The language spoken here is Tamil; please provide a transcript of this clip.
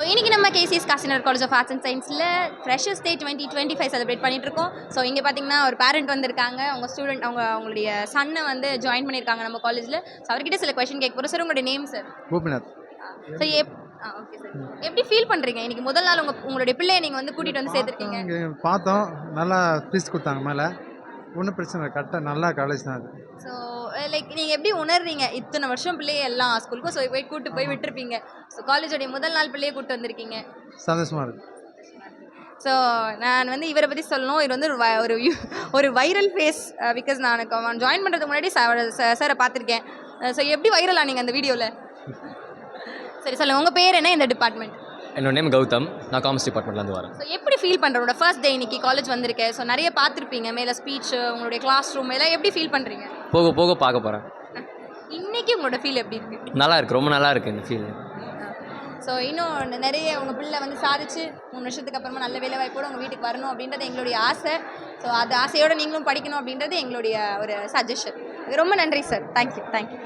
இன்னைக்கு நம்ம KCS Kasinar college of arts and சயின்ஸில் ஃப்ரெஷர்ஸ் டே 2025 செலிப்ரேட் பண்ணிட்டு இருக்கோம். ஸோ இங்கே பார்த்தீங்கன்னா ஒரு பேரண்ட் வந்திருக்காங்க. அவங்க ஸ்டூடெண்ட் அவங்களுடைய சன்னை வந்து ஜாயின் பண்ணியிருக்காங்க நம்ம காலேஜில். ஸோ அவர்கிட்ட சில கொஸ்டின் கேட்க போகிறோம். சார் உங்களுடைய name sir? Gopinath. So okay sir, எப்படி ஃபீல் பண்ணுறீங்க இன்னைக்கு முதல் நாள் உங்களுடைய பிள்ளையை நீங்கள் வந்து கூட்டிகிட்டு வந்து சேர்த்துருக்கீங்க? இங்கே பார்த்தோம், நல்லா ஃபீஸ் கொடுத்தாங்க. மேலே ஒன்றும் பிரச்சனை இல்லை, கரெக்டாக நல்லா காலேஜ் தான் அது. ஸோ லைக் நீங்கள் எப்படி உணர்றீங்க இத்தனை வருஷம் பிள்ளையை எல்லா ஸ்கூலுக்கும் ஸோ போய் கூட்டு போய் விட்டுருப்பீங்க, ஸோ காலேஜோடைய முதல் நாள் பிள்ளையை கூப்பிட்டு வந்திருக்கீங்க, சந்தோஷமாக இருக்குது. ஸோ நான் வந்து இவரை பற்றி சொல்லணும். இது வந்து ஒரு வைரல் ஃபேஸ். பிகாஸ் நான் ஜாயின் பண்ணுறதுக்கு முன்னாடி சாரை பார்த்துருக்கேன். ஸோ எப்படி வைரல் ஆனீங்க அந்த வீடியோவில்? சரி சொல்லுங்கள், உங்கள் பேர் என்ன, இந்த டிபார்ட்மெண்ட்? என்னோட நேம் கௌதம், நான் காமர்ஸ் டிபார்ட்மெண்ட்லேருந்து வரேன். ஸோ எப்படி ஃபீல் பண்ணுறோட ஃபர்ஸ்ட் டே இன்னைக்கு காலேஜ் வந்திருக்கேன். ஸோ நிறைய பார்த்துருப்பீங்க மேலே ஸ்பீச், உங்களுடைய கிளாஸ் ரூம் எல்லாம் எப்படி ஃபீல் பண்ணுறீங்க? போக போக பார்க்க போகிறேன். இன்னைக்கு உங்களோட ஃபீல் எப்படி இருக்குது? நல்லா இருக்குது, ரொம்ப நல்லா இருக்குது இந்த ஃபீல். ஸோ இன்னும் நிறைய உங்கள் பிள்ளை வந்து சாதிச்சு 3 வருஷத்துக்கு அப்புறமா நல்ல வேலை வாய்ப்போடு உங்கள் வீட்டுக்கு வரணும் அப்படின்றது எங்களுடைய ஆசை. ஸோ அது ஆசையோடு நீங்களும் படிக்கணும் அப்படின்றது எங்களுடைய ஒரு சஜஷன். ரொம்ப நன்றி சார். தேங்க்யூ.